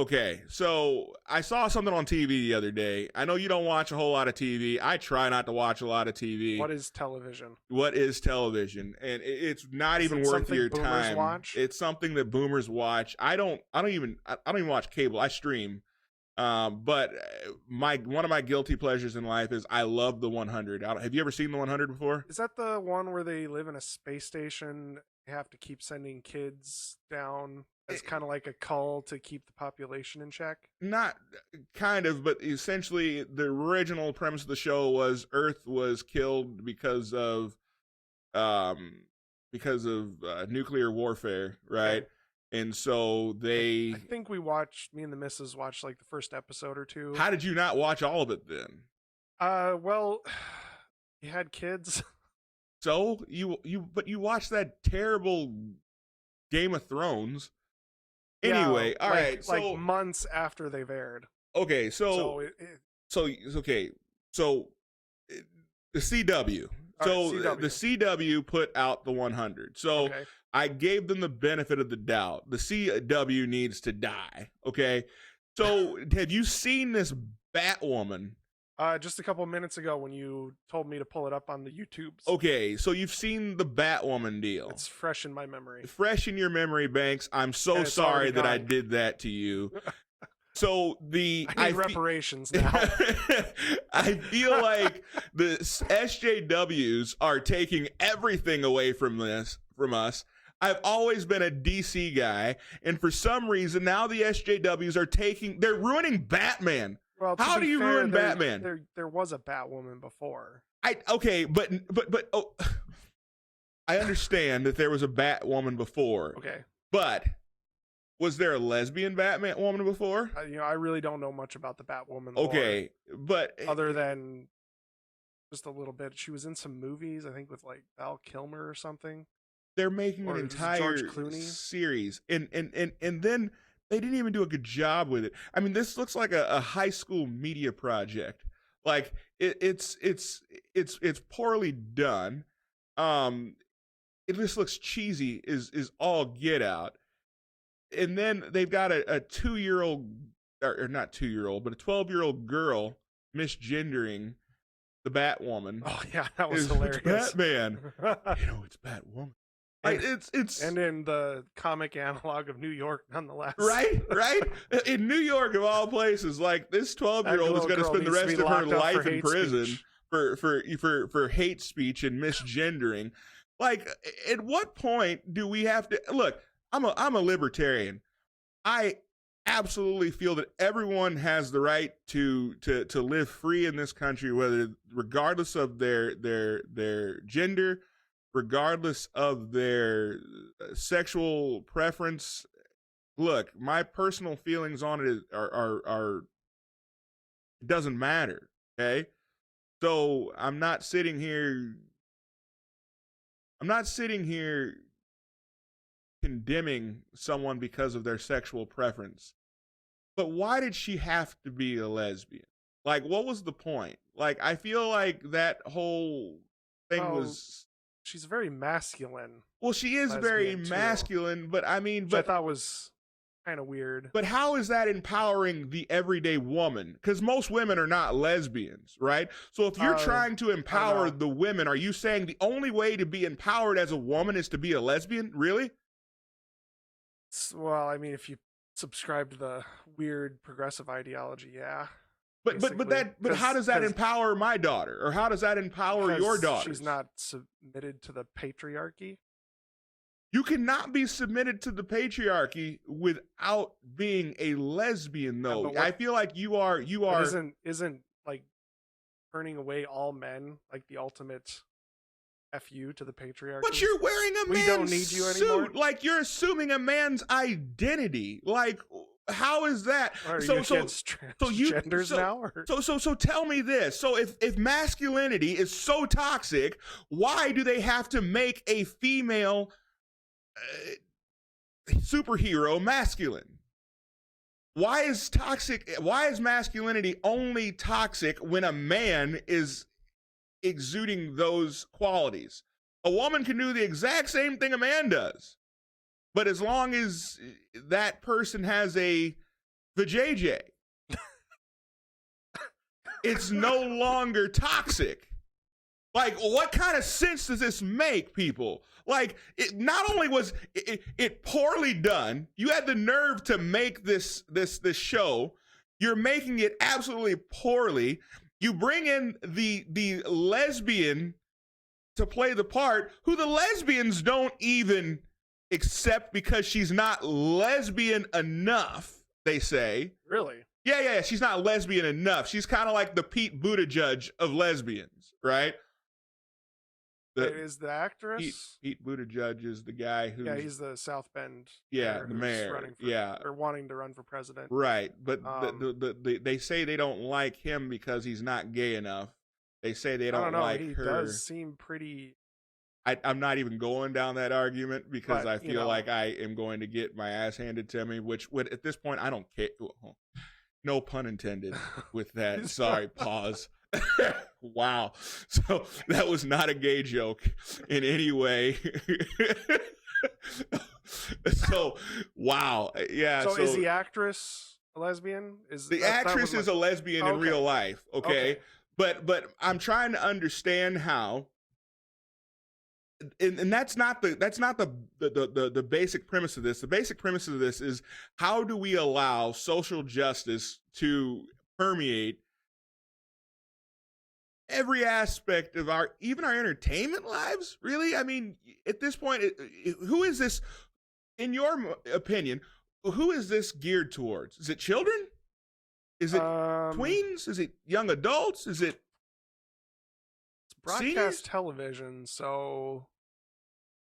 Okay, so I saw something on TV the other day. I know you don't watch a whole lot of TV. I try not to watch a lot of TV. What is television? What is television? And it's not even worth your time. Watch? It's something that boomers watch. I don't even watch cable. I stream. But one of my guilty pleasures in life is I love the 100. Have you ever seen the 100 before? Is that the one where they live in a space station? They have to keep sending kids down. It's kind of like a call to keep the population in check. Not kind of, but essentially the original premise of the show was Earth was killed because of nuclear warfare, right? Okay. And so I think me and the missus watched like the first episode or two. How did you not watch all of it then? Well, you had kids. So you watched that terrible Game of Thrones. Anyway, all right. So like months after they've aired. Okay, so the CW. The CW put out the 100. So okay. I gave them the benefit of the doubt. The CW needs to die. Okay. So have you seen this Batwoman? Just a couple of minutes ago when you told me to pull it up on the YouTubes. Okay, so you've seen the Batwoman deal. It's fresh in my memory. Fresh in your memory, Banks. I'm so sorry that I did that to you. So I need reparations now. I feel like the SJWs are taking everything away from us. I've always been a DC guy, and for some reason now the SJWs they're ruining Batman. Well, how do you ruin Batman? There was a Batwoman before. But I understand that there was a Batwoman before. Okay. But was there a lesbian Batwoman before? I really don't know much about the Batwoman. Okay, but other than just a little bit, she was in some movies, I think, with like Val Kilmer or something. They're making an entire series, and then they didn't even do a good job with it. I mean, this looks like a high school media project. Like it's poorly done. It just looks cheesy. Is all get out. And then they've got a 2-year-old, or not 2-year-old, but a 12-year-old girl misgendering the Batwoman. Oh yeah, that was hilarious. Batman. It's Batwoman. It's and in the comic analog of New York, nonetheless. Right. In New York, of all places, like this 12-year-old is going to spend the rest of her life in prison for hate speech and misgendering. Like, at what point do we have to look? I'm a libertarian. I absolutely feel that everyone has the right to live free in this country, regardless of their gender, regardless of their sexual preference. Look, my personal feelings on it are it doesn't matter, okay? So I'm not sitting here condemning someone because of their sexual preference. But why did she have to be a lesbian? Like, what was the point? Like, I feel like that whole thing was... She's very masculine. Well, she is very masculine, but I mean... Which I thought was kind of weird. But how is that empowering the everyday woman? Because most women are not lesbians, right? So if you're trying to empower the women, are you saying the only way to be empowered as a woman is to be a lesbian? Really? Well, I mean, if you subscribe to the weird progressive ideology, yeah. But how does that empower my daughter, or how does that empower your daughter? She's not submitted to the patriarchy. You cannot be submitted to the patriarchy without being a lesbian, though. I feel like you are. Isn't like turning away all men like the ultimate FU to the patriarchy? But you're wearing a man's We don't need you suit. anymore. Like, you're assuming a man's identity. Like, how is that? So tell me this. So if masculinity is so toxic, why do they have to make a female superhero masculine? Why is masculinity only toxic when a man is exuding those qualities? A woman can do the exact same thing a man does. But as long as that person has a the JJ. It's no longer toxic. Like, what kind of sense does this make, people? Like, it not only was it poorly done, you had the nerve to make this show. You're making it absolutely poorly. You bring in the lesbian to play the part, who the lesbians don't even accept because she's not lesbian enough, they say. Really? Yeah. She's not lesbian enough. She's kind of like the Pete Buttigieg of lesbians, right? Is the actress? Pete Buttigieg is the guy who. Yeah, he's the South Bend. Yeah, the mayor. Or wanting to run for president. Right, but they say they don't like him because he's not gay enough. They say they don't like her. He does seem pretty. I'm not even going down that argument because I feel like I am going to get my ass handed to me, which would at this point I don't care. No pun intended with that. Sorry, pause. Wow. So that was not a gay joke in any way. So, wow. Yeah. So is the actress a lesbian? The actress is a lesbian in real life. Okay. But I'm trying to understand how. And that's not the basic premise of this. The basic premise of this is, how do we allow social justice to permeate every aspect of even our entertainment lives? Really? I mean, at this point, who is this, in your opinion, who is this geared towards? Is it children? Is it tweens? Is it young adults? Is it broadcast seniors? Television? So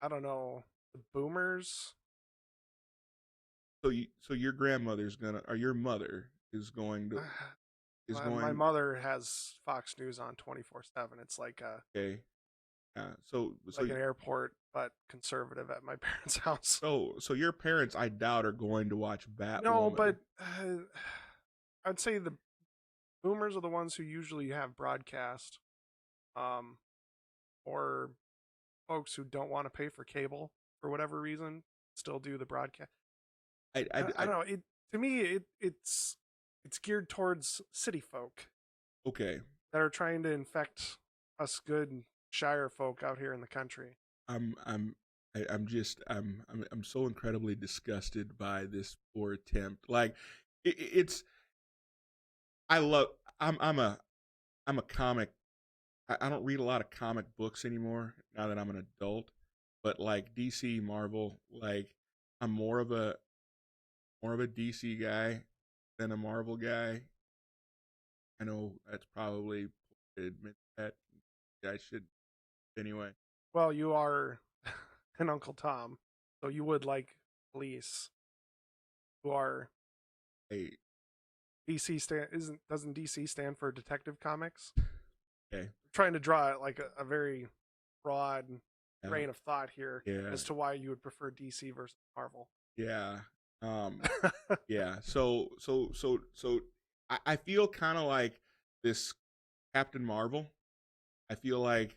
I don't know, the boomers. So your grandmother's gonna, or your mother is going to. My mother has Fox News on 24/7. It's like so like an airport, but conservative at my parents' house. So your parents, I doubt, are going to watch Batwoman. No, but I'd say the boomers are the ones who usually have broadcast, or folks who don't want to pay for cable for whatever reason still do the broadcast. I don't know. To me, it's geared towards city folk. Okay. That are trying to infect us good Shire folk out here in the country. I'm so incredibly disgusted by this poor attempt. Like, I'm a comic. I don't read a lot of comic books anymore now that I'm an adult, but like DC, Marvel, like I'm more of a DC guy than a Marvel guy. I know that's probably to admit that. I should anyway. Well, you are an Uncle Tom, so you would like police who are DC doesn't DC stand for Detective Comics? Okay. Trying to draw like a very broad train of thought here as to why you would prefer DC versus Marvel. Yeah. Yeah. So I feel kind of like this Captain Marvel. I feel like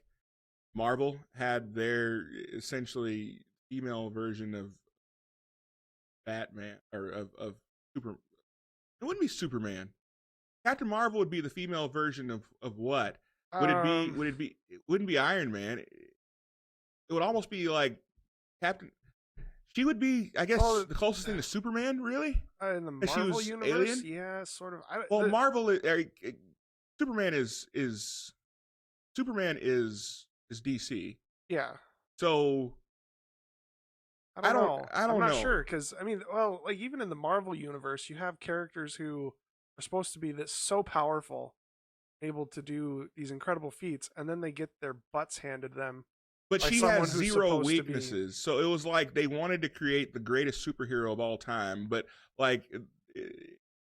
Marvel had their essentially female version of Batman, or of Superman. It wouldn't be Superman. Captain Marvel would be the female version of what? Would it be? It wouldn't be Iron Man. It would almost be like Captain. She would be, I guess, the closest thing to Superman, really. In the Marvel universe, alien? Yeah, sort of. Marvel. Superman is DC. Yeah. So I don't know. I'm not sure, because I mean, well, like even in the Marvel universe, you have characters who are supposed to be so powerful, able to do these incredible feats, and then they get their butts handed to them. But she has zero weaknesses. So it was like they wanted to create the greatest superhero of all time, but like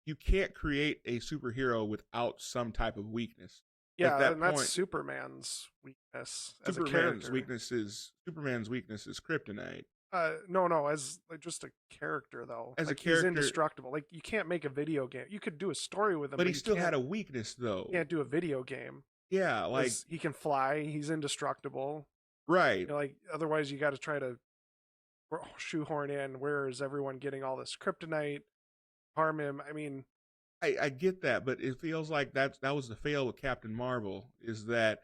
you can't create a superhero without some type of weakness. Yeah, and that's Superman's weakness. Superman's weakness is kryptonite. No, as like just a character though. As like a character, he's indestructible. Like you can't make a video game. You could do a story with him, but he still had a weakness though. You can't do a video game. Yeah, like he can fly. He's indestructible. Right. You know, like otherwise, you got to try to shoehorn in where is everyone getting all this kryptonite? harm him. I mean, I get that, but it feels like that was the fail with Captain Marvel, is that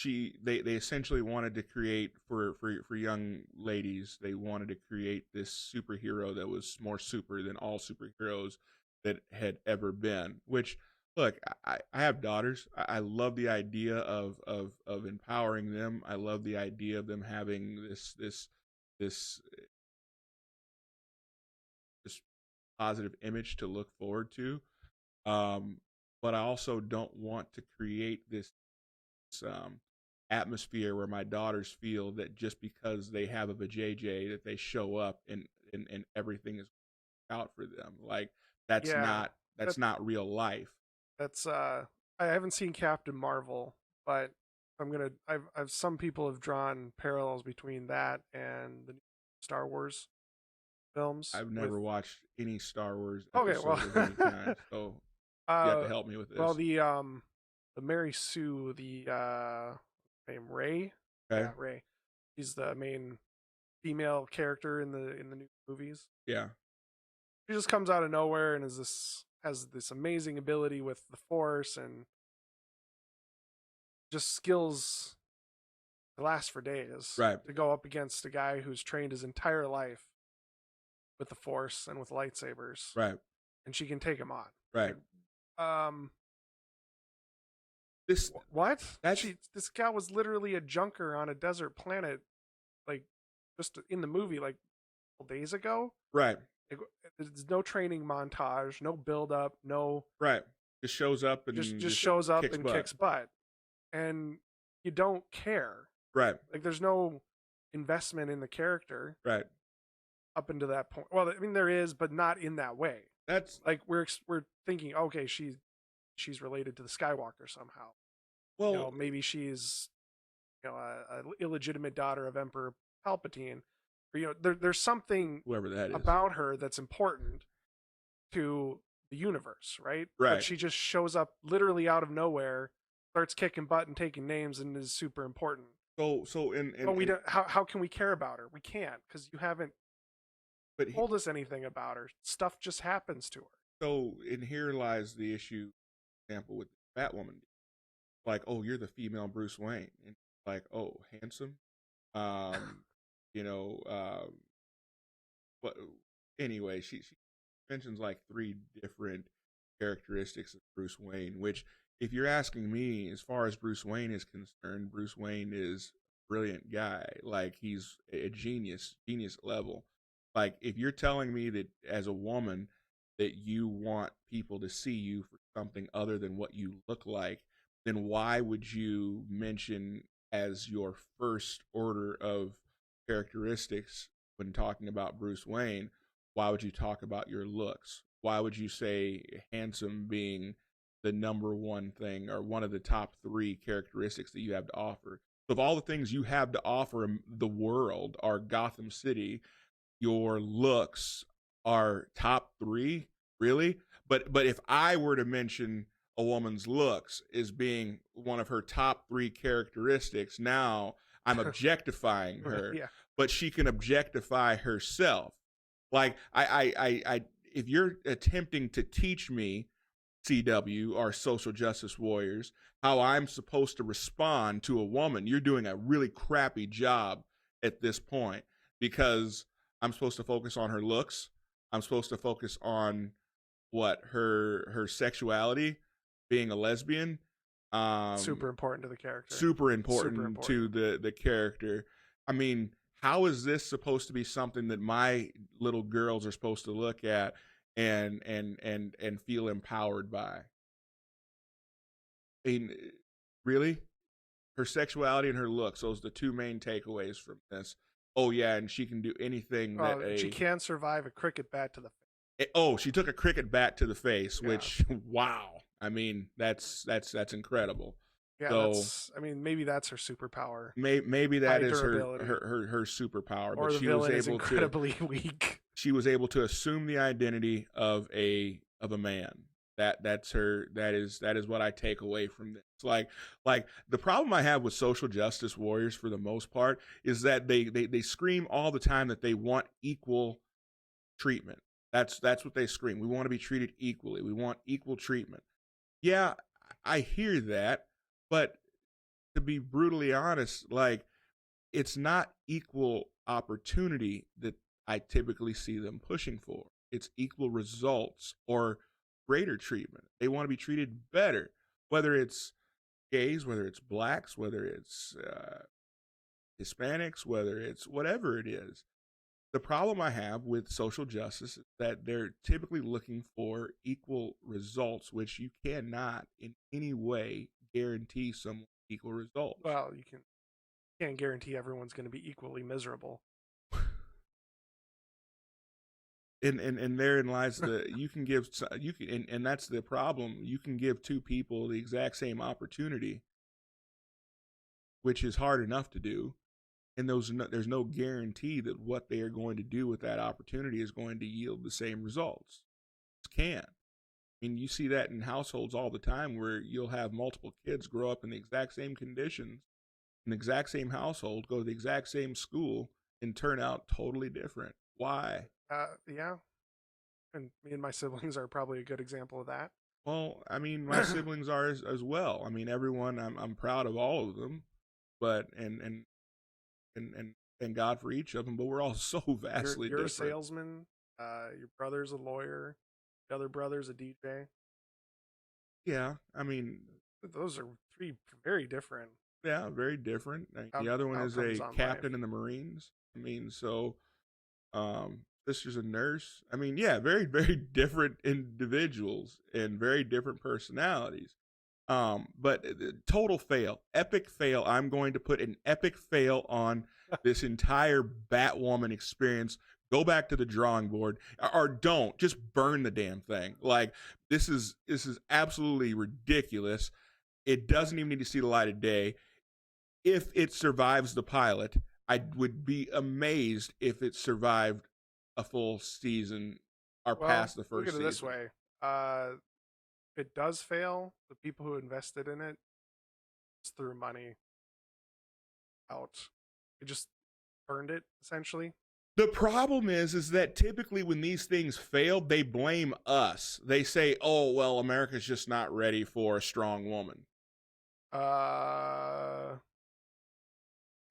they essentially wanted to create for young ladies, they wanted to create this superhero that was more super than all superheroes that had ever been. Which, look, I have daughters. I love the idea of empowering them. I love the idea of them having this positive image to look forward to. But I also don't want to create this atmosphere where my daughters feel that just because they have a vajayjay that they show up and everything is out for them. Like that's not real life. That's I haven't seen Captain Marvel, but I've some people have drawn parallels between that and the Star Wars films. I've never watched any Star Wars episode of any kind, so you have to help me with this. Well, the Mary Sue, the name Ray. Okay. Yeah, Ray. She's the main female character in the new movies. Yeah. She just comes out of nowhere and has this amazing ability with the Force and just skills that last for days. Right. To go up against a guy who's trained his entire life with the Force and with lightsabers. Right. And she can take him on. Right. This guy was literally a junker on a desert planet, like just in the movie, like a couple days ago. Right. There's no training montage, no build up, no. Right. Just shows up and just shows up and kicks butt, and you don't care. Right. Like there's no investment in the character. Right. Up until that point. Well, I mean there is, but not in that way. That's like we're thinking, okay, she's related to the Skywalker somehow. Well, maybe she's a illegitimate daughter of Emperor Palpatine, or there's something whoever that is about her that's important to the universe, right? Right. But she just shows up literally out of nowhere, starts kicking butt and taking names, and is super important. So in but we don't. How can we care about her? We can't, because you haven't told us anything about her. Stuff just happens to her. So in here lies the issue, for example, with Batwoman. Like, oh, you're the female Bruce Wayne, and like, oh, handsome, but anyway, she mentions like 3 different characteristics of Bruce Wayne, which, if you're asking me, as far as Bruce Wayne is concerned, Bruce Wayne is a brilliant guy. Like, he's a genius level. Like, if you're telling me that as a woman that you want people to see you for something other than what you look like, then why would you mention as your first order of characteristics when talking about Bruce Wayne, why would you talk about your looks? Why would you say handsome being the number one thing or one of the top 3 characteristics that you have to offer? So of all the things you have to offer the world are Gotham City, your looks are top 3, really? But if I were to mention a woman's looks as being one of her top 3 characteristics, now I'm objectifying her. Yeah. But she can objectify herself. Like I if you're attempting to teach me, CW, our social justice warriors, how I'm supposed to respond to a woman, you're doing a really crappy job at this point, because I'm supposed to focus on her looks. I'm supposed to focus on her sexuality, being a lesbian. Super important to the character. Super important to the character. I mean, how is this supposed to be something that my little girls are supposed to look at and feel empowered by? I mean, really? Her sexuality and her looks, those are the 2 main takeaways from this. Oh yeah, and she can do anything she can survive a cricket bat to the face. She took a cricket bat to the face, yeah. Which, wow. I mean, that's incredible. Yeah, so, maybe that's her superpower. Maybe that is her superpower. Or but the she villain was is incredibly weak. She was able to assume the identity of a man. That's her. That is what I take away from this. Like the problem I have with social justice warriors, for the most part, is that they scream all the time that they want equal treatment. That's what they scream. We want to be treated equally. We want equal treatment. Yeah, I hear that, but to be brutally honest, like, it's not equal opportunity that I typically see them pushing for. It's equal results or greater treatment. They want to be treated better, whether it's gays, whether it's blacks, whether it's Hispanics, whether it's whatever it is. The problem I have with social justice is that they're typically looking for equal results, which you cannot in any way guarantee someone equal results. Well, you can't guarantee everyone's going to be equally miserable. And therein lies and that's the problem. You can give two people the exact same opportunity, which is hard enough to do, and there's no guarantee that what they are going to do with that opportunity is going to yield the same results. It can't. I mean, you see that in households all the time, where you'll have multiple kids grow up in the exact same conditions, in the exact same household, go to the exact same school, and turn out totally different. Why? Yeah. And me and my siblings are probably a good example of that. Well, I mean, my siblings are as well. I mean, everyone, I'm proud of all of them, but and thank God for each of them. But we're all so vastly different. You're a salesman. Your brother's a lawyer. The other brother's a DJ. Yeah, I mean, those are three very different. Yeah, very different. The other one is a captain in the Marines. I mean, so sister's a nurse. I mean, yeah, very, very different individuals and very different personalities. But total fail, epic fail. I'm going to put an epic fail on this entire Batwoman experience. Go back to the drawing board, or don't, just burn the damn thing. Like, this is absolutely ridiculous. It doesn't even need to see the light of day. If it survives the pilot, I would be amazed if it survived a full season or past the first season. Look at it this way. If it does fail, the people who invested in it just threw money out. It just burned it, essentially. The problem is that typically when these things fail, they blame us. They say, oh, well, America's just not ready for a strong woman.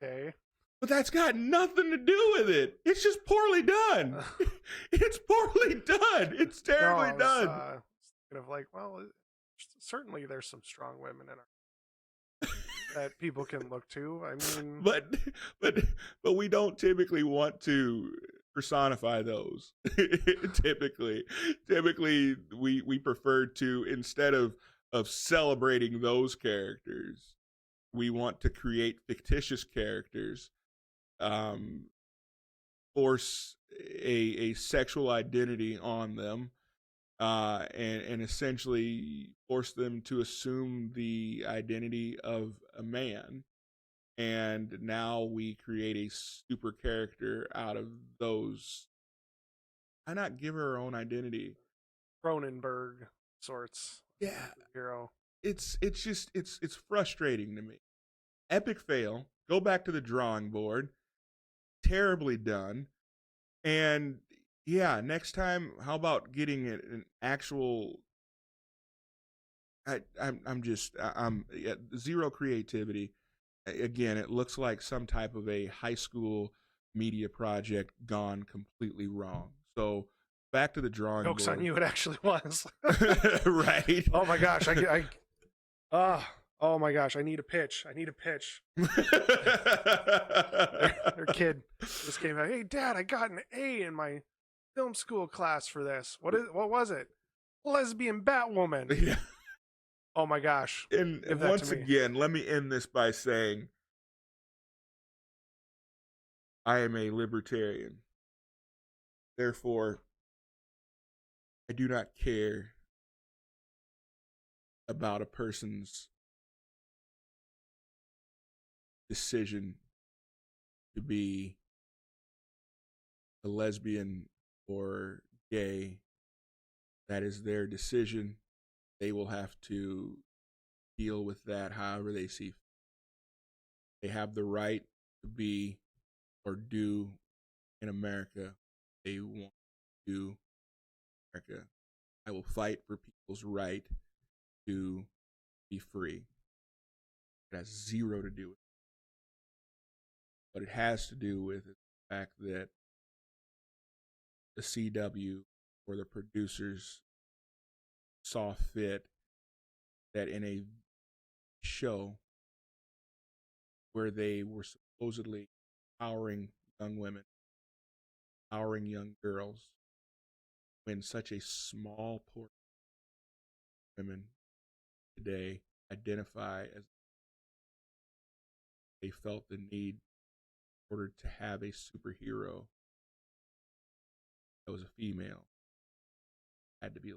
Okay. But that's got nothing to do with it. It's just poorly done. It's poorly done. It's terribly done. Kind of like, well, certainly there's some strong women in our that people can look to. I mean, but we don't typically want to personify those. typically we prefer to, instead of celebrating those characters, we want to create fictitious characters, force a sexual identity on them, and essentially force them to assume the identity of a man. And now we create a super character out of those. Why not give her own identity? Cronenberg sorts. Yeah. Hero. It's frustrating to me. Epic fail. Go back to the drawing board. Terribly done. And yeah, next time, how about getting an actual? I'm zero creativity. Again, it looks like some type of a high school media project gone completely wrong. So back to the drawing board. Jokes on you, it actually was. Right. Oh my gosh, oh my gosh, I need a pitch. Their kid just came out. Hey, Dad, I got an A in my film school class for this. What was it? Lesbian Batwoman. Yeah. Oh my gosh. And once again, let me end this by saying I am a libertarian. Therefore, I do not care about a person's decision to be a lesbian or gay. That is their decision. They will have to deal with that however they see fit. They have the right to be or do in America they want to do. America. I will fight for people's right to be free. It has zero to do with it. What it has to do with is the fact that the CW or the producers saw fit that in a show where they were supposedly empowering young women, empowering young girls, when such a small portion of women today identify as, they felt the need in order to have a superhero that was a female, had to be.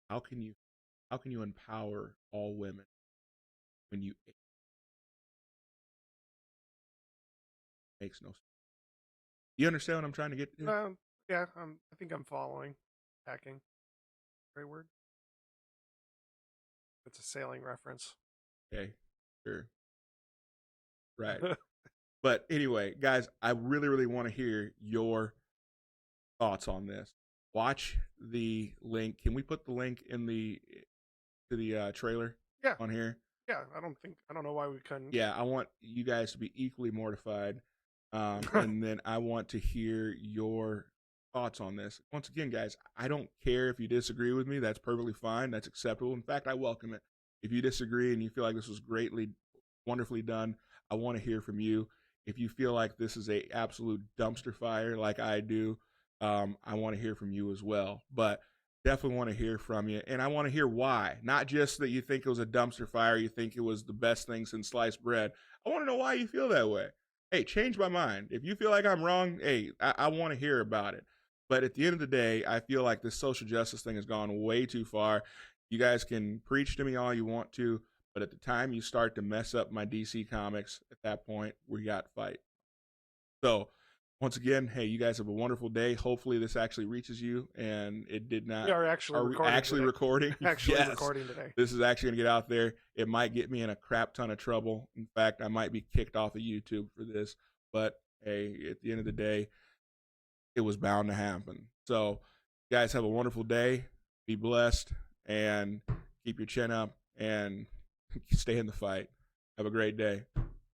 How can you empower all women when you, makes no sense? You understand what I'm trying to get to? Yeah, I think I'm following. Hacking. Great word. It's a sailing reference. Okay, sure. Right. But anyway, guys, I really, really want to hear your thoughts on this. Watch the link. Can we put the link in the trailer? Yeah. On here? Yeah, I don't know why we couldn't. Yeah, I want you guys to be equally mortified. And then I want to hear your thoughts on this. Once again, guys, I don't care if you disagree with me. That's perfectly fine. That's acceptable. In fact, I welcome it. If you disagree and you feel like this was wonderfully done, I want to hear from you. If you feel like this is a absolute dumpster fire like I do, I want to hear from you as well. But definitely want to hear from you. And I want to hear why. Not just that you think it was a dumpster fire, you think it was the best thing since sliced bread. I want to know why you feel that way. Hey, change my mind. If you feel like I'm wrong, hey, I want to hear about it. But at the end of the day, I feel like this social justice thing has gone way too far. You guys can preach to me all you want to, but at the time you start to mess up my DC comics, at that point, we got to fight. So, once again, hey, you guys have a wonderful day. Hopefully this actually reaches you, and it did not. We are actually recording. Actually yes. recording today. This is actually going to get out there. It might get me in a crap ton of trouble. In fact, I might be kicked off of YouTube for this. But, hey, at the end of the day, it was bound to happen. So, you guys have a wonderful day. Be blessed, and keep your chin up, and stay in the fight. Have a great day.